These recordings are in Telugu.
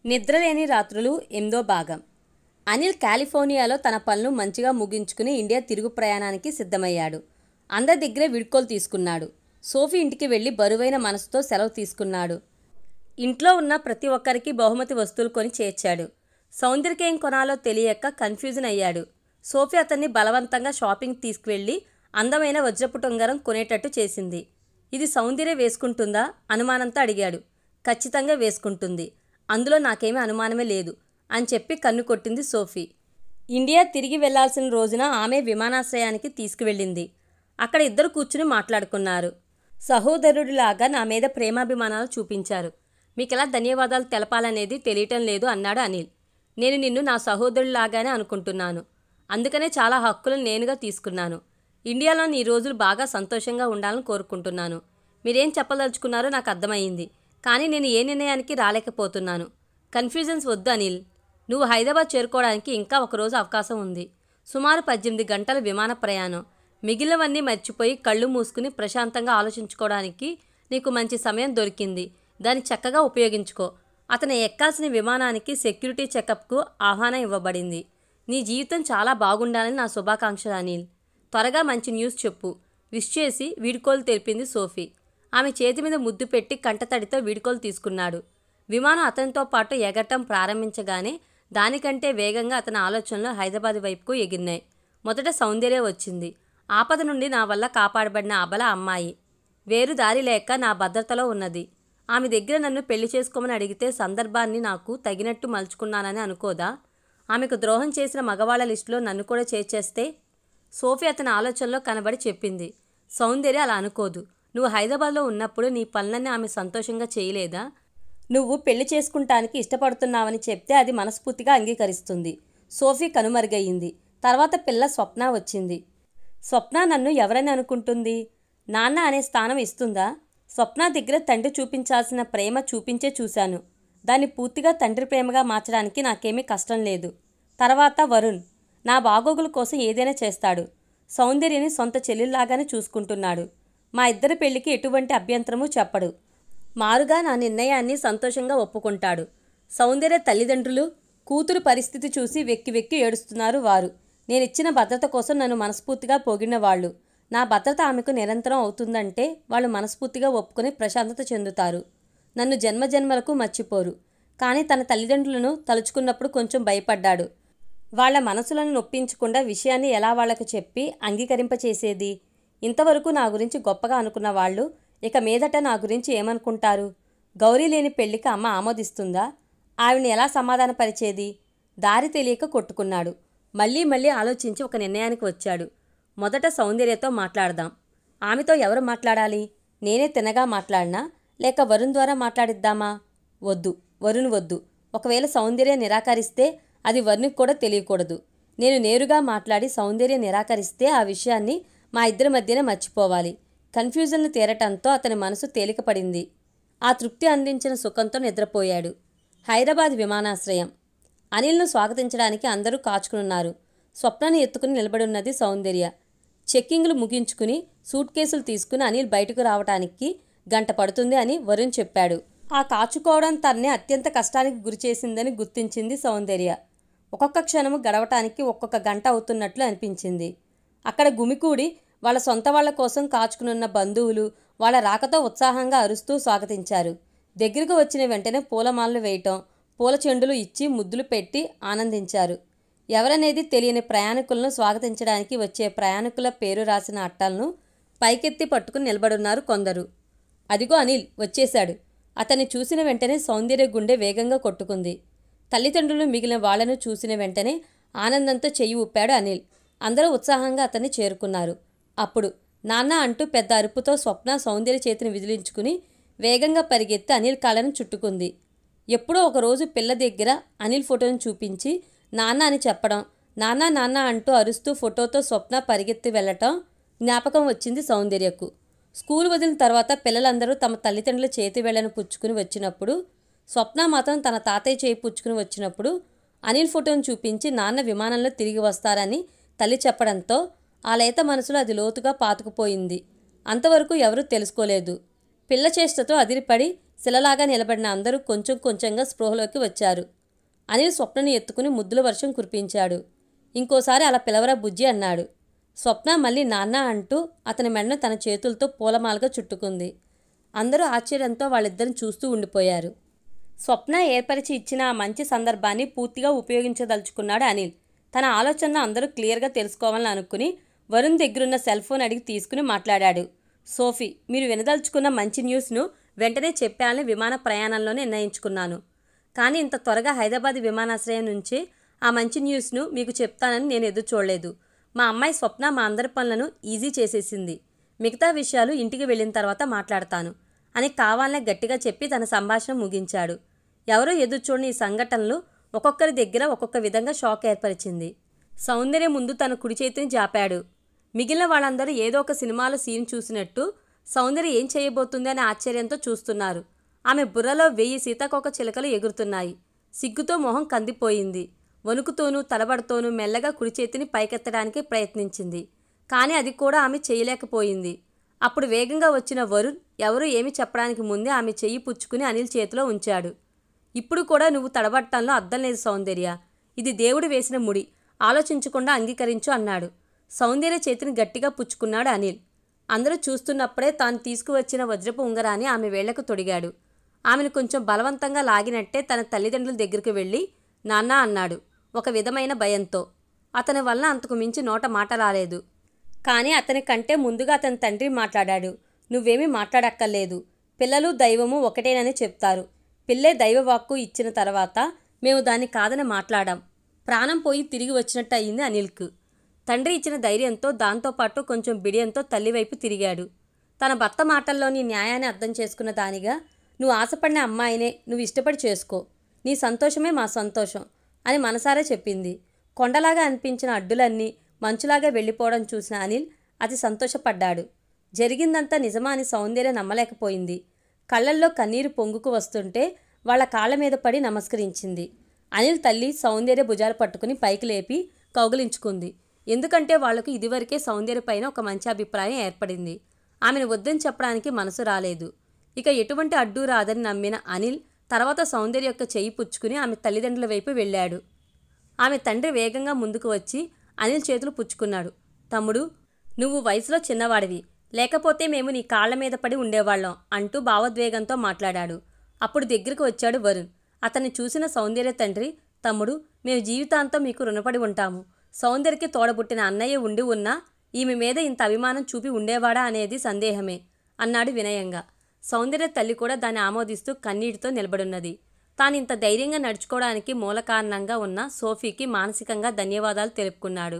నిద్రలేని రాత్రులు 8వ భాగం. అనిల్ కాలిఫోర్నియాలో తన పనులు మంచిగా ముగించుకుని ఇండియా తిరుగు ప్రయాణానికి సిద్ధమయ్యాడు. అందరి దగ్గరే వీడ్కోలు తీసుకున్నాడు. సోఫీ ఇంటికి వెళ్ళి బరువైన మనసుతో సెలవు తీసుకున్నాడు. ఇంట్లో ఉన్న ప్రతి ఒక్కరికి బహుమతి వస్తువులు కొని చేర్చాడు. సౌందర్యకి ఏం కొనాలో తెలియక కన్ఫ్యూజన్ అయ్యాడు. సోఫీ అతన్ని బలవంతంగా షాపింగ్ తీసుకువెళ్ళి అందమైన వజ్రపు ఉంగరం కొనేటట్టు చేసింది. ఇది సౌందర్య వేసుకుంటుందా అనుమానంతో అడిగాడు. ఖచ్చితంగా వేసుకుంటుంది, అందులో నాకేమీ అనుమానమే లేదు అని చెప్పి కన్ను కొట్టింది సోఫీ. ఇండియా తిరిగి వెళ్లాల్సిన రోజున ఆమె విమానాశ్రయానికి తీసుకువెళ్ళింది. అక్కడ ఇద్దరు కూర్చుని మాట్లాడుకున్నారు. సహోదరుడిలాగా నా మీద ప్రేమాభిమానాలు చూపించారు. మీకెలా ధన్యవాదాలు తెలపాలనేది తెలియటం లేదు అన్నాడు అనిల్. నేను నిన్ను నా సహోదరుడిలాగానే అనుకుంటున్నాను. అందుకనే చాలా హక్కులను నేనుగా తీసుకున్నాను. ఇండియాలో నీ రోజులు బాగా సంతోషంగా ఉండాలని కోరుకుంటున్నాను. మీరేం చెప్పదలుచుకున్నారో నాకు అర్థమైంది, కానీ నేను ఏ నిర్ణయానికి రాలేకపోతున్నాను. కన్ఫ్యూజన్స్ వద్దు అనిల్. నువ్వు హైదరాబాద్ చేరుకోవడానికి ఇంకా ఒకరోజు అవకాశం ఉంది. సుమారు 18 గంటల విమాన ప్రయాణం. మిగిలినవన్నీ మర్చిపోయి కళ్ళు మూసుకుని ప్రశాంతంగా ఆలోచించుకోవడానికి నీకు మంచి సమయం దొరికింది. దాన్ని చక్కగా ఉపయోగించుకో. అతను ఎక్కాల్సిన విమానానికి సెక్యూరిటీ చెకప్కు ఆహ్వానం ఇవ్వబడింది. నీ జీవితం చాలా బాగుండాలని నా శుభాకాంక్షలు అనిల్. త్వరగా మంచి న్యూస్ చెప్పు. విష్ చేసి వీడ్కోలు తెలిపింది సోఫీ. ఆమె చేతి మీద ముద్దు పెట్టి కంటతడితో వీడ్కోలు తీసుకున్నాడు. విమానం అతనితో పాటు ఎగరటం ప్రారంభించగానే దానికంటే వేగంగా అతని ఆలోచనలు హైదరాబాద్ వైపుకు ఎగిరినాయి. మొదట సౌందర్య వచ్చింది. ఆపద నుండి నా వల్ల కాపాడబడిన అబల అమ్మాయి. వేరు దారి లేక నా భద్రతలో ఉన్నది. ఆమె దగ్గర నన్ను పెళ్లి చేసుకోమని అడిగితే సందర్భాన్ని నాకు తగినట్టు మలుచుకున్నానని అనుకోదా? ఆమెకు ద్రోహం చేసిన మగవాళ్ల లిస్టులో నన్ను కూడా చేర్చేస్తే? సోఫీ అతని ఆలోచనలో కనబడి చెప్పింది. సౌందర్య అలా అనుకోదు. నువ్వు హైదరాబాద్లో ఉన్నప్పుడు నీ పనులన్నీ ఆమె సంతోషంగా చేయలేదా? నువ్వు పెళ్లి చేసుకుంటానికి ఇష్టపడుతున్నావని చెప్తే అది మనస్ఫూర్తిగా అంగీకరిస్తుంది. సోఫీ కనుమరుగయ్యింది. తర్వాత పిల్ల స్వప్న వచ్చింది. స్వప్న నన్ను ఎవరని అనుకుంటుంది? నాన్న అనే స్థానం ఇస్తుందా? స్వప్న దగ్గర తండ్రి చూపించాల్సిన ప్రేమ చూపించే చూశాను. దాన్ని పూర్తిగా తండ్రి ప్రేమగా మార్చడానికి నాకేమీ కష్టం లేదు. తర్వాత వరుణ్ నా బాగోగుల కోసం ఏదైనా చేస్తాడు. సౌందర్యని సొంత చెల్లెల్లాగానే చూసుకుంటున్నాడు. మా ఇద్దరి పెళ్లికి ఎటువంటి అభ్యంతరమూ చెప్పడు. మారుగా నా నిర్ణయాన్ని సంతోషంగా ఒప్పుకుంటాడు. సౌందర్య తల్లిదండ్రులు కూతురు పరిస్థితి చూసి వెక్కి వెక్కి ఏడుస్తున్నారు. వారు నేనిచ్చిన భద్రత కోసం నన్ను మనస్ఫూర్తిగా పొగిడిన వాళ్ళు. నా భద్రత ఆమెకు నిరంతరం అవుతుందంటే వాళ్ళు మనస్ఫూర్తిగా ఒప్పుకొని ప్రశాంతత చెందుతారు. నన్ను జన్మజన్మలకు మర్చిపోరు. కానీ తన తల్లిదండ్రులను తలుచుకున్నప్పుడు కొంచెం భయపడ్డాడు. వాళ్ల మనసులను నొప్పించకుండా విషయాన్ని ఎలా వాళ్లకు చెప్పి అంగీకరింపచేసేది? ఇంతవరకు నా గురించి గొప్పగా అనుకున్న వాళ్ళు ఇక మీదట నా గురించి ఏమనుకుంటారు? గౌరీ లేని పెళ్లికి అమ్మ ఆమోదిస్తుందా? ఆవిడ్ని ఎలా సమాధానపరిచేది? దారి తెలియక కొట్టుకున్నాడు. మళ్ళీ మళ్ళీ ఆలోచించి ఒక నిర్ణయానికి వచ్చాడు. మొదట సౌందర్యతో మాట్లాడదాం. ఆమెతో ఎవరు మాట్లాడాలి? నేనే తినగా మాట్లాడినా లేక వరుణ్ ద్వారా మాట్లాడిద్దామా? వద్దు, వరుణ్ వద్దు. ఒకవేళ సౌందర్య నిరాకరిస్తే అది వరుణ్కి కూడా తెలియకూడదు. నేను నేరుగా మాట్లాడి సౌందర్య నిరాకరిస్తే ఆ విషయాన్ని మా ఇద్దరి మధ్యనే మర్చిపోవాలి. కన్ఫ్యూజన్లు తీరటంతో అతని మనసు తేలికపడింది. ఆ తృప్తి అందించిన సుఖంతో నిద్రపోయాడు. హైదరాబాద్ విమానాశ్రయం. అనిల్ను స్వాగతించడానికి అందరూ కాచుకున్నారు. స్వప్నని ఎత్తుకుని నిలబడున్నది సౌందర్య. చెక్కింగ్లు ముగించుకుని సూట్ కేసులు తీసుకుని అనిల్ బయటకు రావటానికి గంట పడుతుంది అని వరుణ్ చెప్పాడు. ఆ కాచుకోవడం తనని అత్యంత కష్టానికి గురిచేసిందని గుర్తించింది సౌందర్య. ఒక్కొక్క క్షణము గడవటానికి ఒక్కొక్క గంట అవుతున్నట్లు అనిపించింది. అక్కడ గుమికూడి వాళ్ళ సొంత వాళ్ల కోసం కాచుకునున్న బంధువులు వాళ్ళ రాకతో ఉత్సాహంగా అరుస్తూ స్వాగతించారు. దగ్గరకు వచ్చిన వెంటనే పూలమాలలు వేయటం, పూల చెండులు ఇచ్చి ముద్దులు పెట్టి ఆనందించారు. ఎవరనేది తెలియని ప్రయాణికులను స్వాగతించడానికి వచ్చే ప్రయాణికుల పేరు రాసిన అట్టలను పైకెత్తి పట్టుకుని నిలబడున్నారు కొందరు. అదిగో అనిల్ వచ్చేశాడు. అతన్ని చూసిన వెంటనే సౌందర్య గుండె వేగంగా కొట్టుకుంది. తల్లిదండ్రులు మిగిలిన వాళ్లను చూసిన వెంటనే ఆనందంతో చెయ్యి ఊపాడు అనిల్. అందరూ ఉత్సాహంగా అతన్ని చేరుకున్నారు. అప్పుడు నాన్న అంటూ పెద్ద అరుపుతో స్వప్న సౌందర్య చేతిని విదిలించుకుని వేగంగా పరిగెత్తి అనిల్ కాళ్ళను చుట్టుకుంది. ఎప్పుడో ఒకరోజు పిల్ల దగ్గర అనిల్ ఫోటోను చూపించి నాన్న అని చెప్పడం, నాన్న నాన్న అంటూ అరుస్తూ ఫోటోతో స్వప్న పరిగెత్తి వెళ్లటం జ్ఞాపకం వచ్చింది సౌందర్యకు. స్కూల్ వదిలిన తర్వాత పిల్లలందరూ తమ తల్లిదండ్రుల చేతి వేళ్లను పుచ్చుకుని వచ్చినప్పుడు, స్వప్న మాత్రం తన తాతయ్య చేయి పుచ్చుకుని వచ్చినప్పుడు అనిల్ ఫోటోను చూపించి నాన్న విమానంలో తిరిగి వస్తారని తల్లి చెప్పడంతో ఆ లేత మనసులో అది లోతుగా పాతుకుపోయింది. అంతవరకు ఎవరూ తెలుసుకోలేదు. పిల్ల చేష్టతో అదిరిపడి శిలలాగా నిలబడిన అందరూ కొంచెం కొంచెంగా స్పృహలోకి వచ్చారు. అనిల్ స్వప్నని ఎత్తుకుని ముద్దుల వర్షం కురిపించాడు. ఇంకోసారి అలా పిలవరా బుజ్జి అన్నాడు. స్వప్న మళ్ళీ నాన్న అంటూ అతని మెడను తన చేతులతో పూలమాలగా చుట్టుకుంది. అందరూ ఆశ్చర్యంతో వాళ్ళిద్దరిని చూస్తూ ఉండిపోయారు. స్వప్న ఏర్పరిచి ఇచ్చిన ఆ మంచి సందర్భాన్ని పూర్తిగా ఉపయోగించదలుచుకున్నాడు అనిల్. తన ఆలోచనను అందరూ క్లియర్గా తెలుసుకోవాలని అనుకుని వరుణ్ దగ్గరున్న సెల్ ఫోన్ అడిగి తీసుకుని మాట్లాడాడు. సోఫీ, మీరు వినదలుచుకున్న మంచి న్యూస్ను వెంటనే చెప్పాలని విమాన ప్రయాణంలోనే నిర్ణయించుకున్నాను. కానీ ఇంత త్వరగా హైదరాబాద్ విమానాశ్రయం నుంచి ఆ మంచి న్యూస్ను మీకు చెప్తానని నేను ఎదురు చూడలేదు. మా అమ్మాయి స్వప్న మా అందరి పనులను ఈజీ చేసేసింది. మిగతా విషయాలు ఇంటికి వెళ్ళిన తర్వాత మాట్లాడతాను అని కావాలనే గట్టిగా చెప్పి తన సంభాషణ ముగించాడు. ఎవరూ ఎదురు చూడని ఈ సంఘటనలు ఒక్కొక్కరి దగ్గర ఒక్కొక్క విధంగా షాక్ ఏర్పరిచింది. సౌందర్య ముందు తన కుడి చేతిని జాపాడు. మిగిలిన వాళ్ళందరూ ఏదో ఒక సినిమాలో సీన్ చూసినట్టు సౌందర్య ఏం చేయబోతుంది అనే ఆశ్చర్యంతో చూస్తున్నారు. ఆమె బుర్రలో 1000 సీతాకోక చిలకలు ఎగురుతున్నాయి. సిగ్గుతో మొహం కందిపోయింది. వణుకుతోనూ తలబడుతోనూ మెల్లగా కుడి చేతిని పైకెత్తడానికి ప్రయత్నించింది. కానీ అది కూడా ఆమె చేయలేకపోయింది. అప్పుడు వేగంగా వచ్చిన వరుణ్ ఎవరూ ఏమీ చెప్పడానికి ముందే ఆమె చెయ్యి పుచ్చుకుని అనిల్ చేతిలో ఉంచాడు. ఇప్పుడు కూడా నువ్వు తడబట్టంలో అర్థం లేదు సౌందర్య. ఇది దేవుడు వేసిన ముడి. ఆలోచించకుండా అంగీకరించు అన్నాడు. సౌందర్య చేతిని గట్టిగా పుచ్చుకున్నాడు అనిల్. అందరూ చూస్తున్నప్పుడే తాను తీసుకువచ్చిన వజ్రపు ఉంగరాన్ని ఆమె వేళ్లకు తొడిగాడు. ఆమెను కొంచెం బలవంతంగా లాగినట్టే తన తల్లిదండ్రుల దగ్గరికి వెళ్ళి నాన్న అన్నాడు ఒక విధమైన భయంతో. అతని వల్ల అంతకు మించి నోట మాట రాలేదు. కానీ అతని కంటే ముందుగా అతని తండ్రి మాట్లాడాడు. నువ్వేమీ మాట్లాడక్కర్లేదు. పిల్లలు దైవము ఒకటేనని చెప్తారు. పిల్లే దైవవాక్కు ఇచ్చిన తర్వాత మేము దాన్ని కాదని మాట్లాడాం. ప్రాణం పోయి తిరిగి వచ్చినట్టు అయింది అనిల్కు. తండ్రి ఇచ్చిన ధైర్యంతో దాంతోపాటు కొంచెం బిడియంతో తల్లివైపు తిరిగాడు. తన భర్త మాటల్లోని న్యాయాన్ని అర్థం చేసుకున్న దానిగా నువ్వు ఆశపడిన అమ్మాయినే నువ్వు ఇష్టపడి చేసుకో. నీ సంతోషమే మా సంతోషం అని మనసారా చెప్పింది. కొండలాగా అనిపించిన అడ్డులన్నీ మంచులాగా వెళ్ళిపోవడం చూసిన అనిల్ అతి సంతోషపడ్డాడు. జరిగిందంతా నిజమా అని సౌందర్య నమ్మలేకపోయింది. కళ్ళల్లో కన్నీరు పొంగుకు వస్తుంటే వాళ్ళ కాళ్ళ మీద పడి నమస్కరించింది. అనిల్ తల్లి సౌందర్య భుజాలు పట్టుకుని పైకి లేపి కౌగిలించుకుంది. ఎందుకంటే వాళ్లకు ఇదివరకే సౌందర్య పైన ఒక మంచి అభిప్రాయం ఏర్పడింది. ఆమెను వద్దని చెప్పడానికి మనసు రాలేదు. ఇక ఎటువంటి అడ్డు రాదని నమ్మిన అనిల్ తర్వాత సౌందర్య యొక్క చెయ్యి పుచ్చుకుని ఆమె తల్లిదండ్రుల వైపు వెళ్ళాడు. ఆమె తండ్రి వేగంగా ముందుకు వచ్చి అనిల్ చేతులు పుచ్చుకున్నాడు. తమ్ముడు, నువ్వు వయసులో చిన్నవాడివి, లేకపోతే మేము నీ కాళ్ల మీద పడి ఉండేవాళ్ళం అంటూ భావోద్వేగంతో మాట్లాడాడు. అప్పుడు దగ్గరకు వచ్చాడు వరుణ్. అతన్ని చూసిన సౌందర్య తండ్రి, తమ్ముడు, మేము జీవితాంతం మీకు రుణపడి ఉంటాము. సౌందర్యకి తోడబుట్టిన అన్నయ్య ఉండి ఉన్నా ఈమె మీద ఇంత అభిమానం చూపి ఉండేవాడా అనేది సందేహమే అన్నాడు వినయంగా. సౌందర్య తల్లి కూడా దాన్ని ఆమోదిస్తూ కన్నీటితో నిలబడున్నది. తాను ఇంత ధైర్యంగా నడుచుకోవడానికి మూల కారణంగా ఉన్న సోఫీకి మానసికంగా ధన్యవాదాలు తెలుపుకున్నాడు.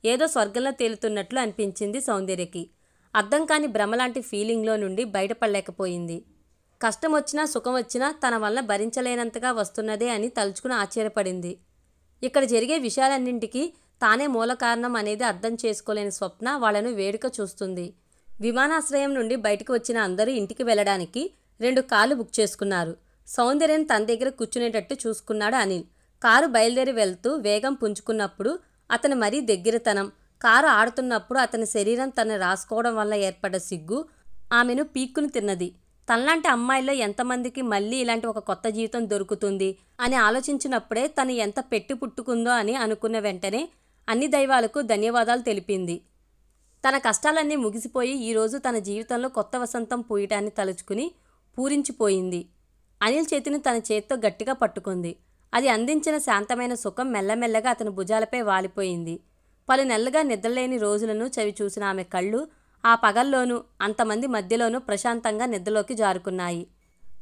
ఏదో స్వర్గంలో తేలుతున్నట్లు అనిపించింది సౌందర్యకి. అర్థం కాని భ్రమలాంటి ఫీలింగ్లో నుండి బయటపడలేకపోయింది. కష్టం వచ్చినా సుఖం వచ్చినా తన వల్ల భరించలేనంతగా వస్తున్నదే అని తలుచుకుని ఆశ్చర్యపడింది. ఇక్కడ జరిగే విషయాలన్నింటికీ తానే మూల కారణం అనేది అర్థం చేసుకోలేని స్వప్న వాళ్లను వేడుక చూస్తుంది. విమానాశ్రయం నుండి బయటకు వచ్చిన అందరూ ఇంటికి వెళ్ళడానికి 2 కార్లు బుక్ చేసుకున్నారు. సౌందర్యను తన దగ్గర కూర్చునేటట్టు చూసుకున్నాడు అనిల్. కారు బయలుదేరి వెళ్తూ వేగం పుంజుకున్నప్పుడు అతని మరీ దగ్గరతనం, కారు ఆడుతున్నప్పుడు అతని శరీరం తనని రాసుకోవడం వల్ల ఏర్పడ్డ సిగ్గు ఆమెను పీక్కుని తిన్నది. తనలాంటి అమ్మాయిల్లో ఎంతమందికి మళ్ళీ ఇలాంటి ఒక కొత్త జీవితం దొరుకుతుంది అని ఆలోచించినప్పుడే తను ఎంత పెట్టి పుట్టుకుందో అని అనుకున్న వెంటనే అన్ని దైవాలకు ధన్యవాదాలు తెలిపింది. తన కష్టాలన్నీ ముగిసిపోయి ఈరోజు తన జీవితంలో కొత్త వసంతం పూయటాన్ని తలుచుకుని పూరించిపోయింది. అనిల్ చేతిని తన చేత్తో గట్టిగా పట్టుకుంది. అది అందించిన శాంతమైన సుఖం మెల్లమెల్లగా అతని భుజాలపై వాలిపోయింది. పలు నెలలుగా నిద్రలేని రోజులను చవి చూసిన ఆమె కళ్ళు ఆ పగల్లోనూ అంతమంది మధ్యలోనూ ప్రశాంతంగా నిద్రలోకి జారుకున్నాయి.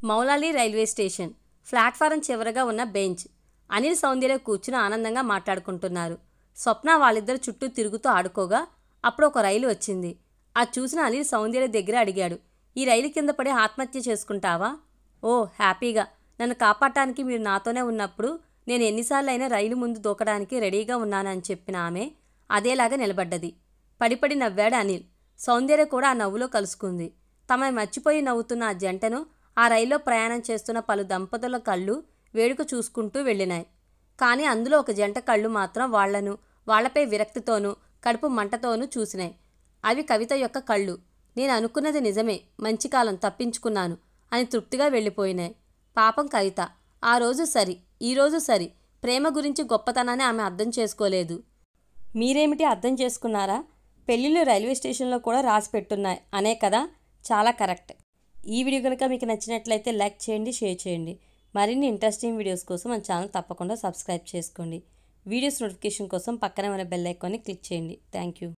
మౌలాలి రైల్వే స్టేషన్ ప్లాట్ఫారం చివరగా ఉన్న బెంచ్. అనిల్ సౌందర్య కూర్చుని ఆనందంగా మాట్లాడుకుంటున్నారు. స్వప్న వాళ్ళిద్దరు చుట్టూ తిరుగుతూ ఆడుకోగా అప్పుడు ఒక రైలు వచ్చింది. అది చూసిన అనిల్ సౌందర్య దగ్గర అడిగాడు, ఈ రైలు కింద పడి ఆత్మహత్య చేసుకుంటావా? ఓ హ్యాపీగా. నన్ను కాపాడటానికి మీరు నాతోనే ఉన్నప్పుడు నేను ఎన్నిసార్లైనా రైలు ముందు దూకడానికి రెడీగా ఉన్నానని చెప్పిన ఆమె అదేలాగా నిలబడ్డది. పడిపడి నవ్వాడు అనిల్. సౌందర్య కూడా ఆ నవ్వులో కలుసుకుంది. తమని మర్చిపోయి నవ్వుతున్న ఆ జంటను ఆ రైల్లో ప్రయాణం చేస్తున్న పలు దంపతుల కళ్ళు వేడుక చూసుకుంటూ వెళ్ళినాయి. కానీ అందులో ఒక జంట కళ్ళు మాత్రం వాళ్లపై విరక్తితోనూ కడుపు మంటతోనూ చూసినాయి. అవి కవిత యొక్క కళ్ళు. నేను అనుకున్నది నిజమే, మంచి కాలం తప్పించుకున్నాను అని తృప్తిగా వెళ్ళిపోయినాయి. పాపం కవిత. ఆ రోజు సరి, ఈరోజు సరి, ప్రేమ గురించి గొప్పతనాన్ని ఆమె అర్థం చేసుకోలేదు. మీరేమిటి అర్థం చేసుకున్నారా? పెళ్ళిళ్ళు రైల్వే స్టేషన్లో కూడా రాసి పెట్టున్నాయి అనే కదా. చాలా కరెక్ట్. ఈ వీడియో కనుక మీకు నచ్చినట్లయితే లైక్ చేయండి, షేర్ చేయండి. మరిన్ని ఇంట్రెస్టింగ్ వీడియోస్ కోసం మన ఛానల్ తప్పకుండా సబ్స్క్రైబ్ చేసుకోండి. వీడియోస్ నోటిఫికేషన్ కోసం పక్కనే ఉన్న బెల్ ఐకాన్ని క్లిక్ చేయండి. Thank you.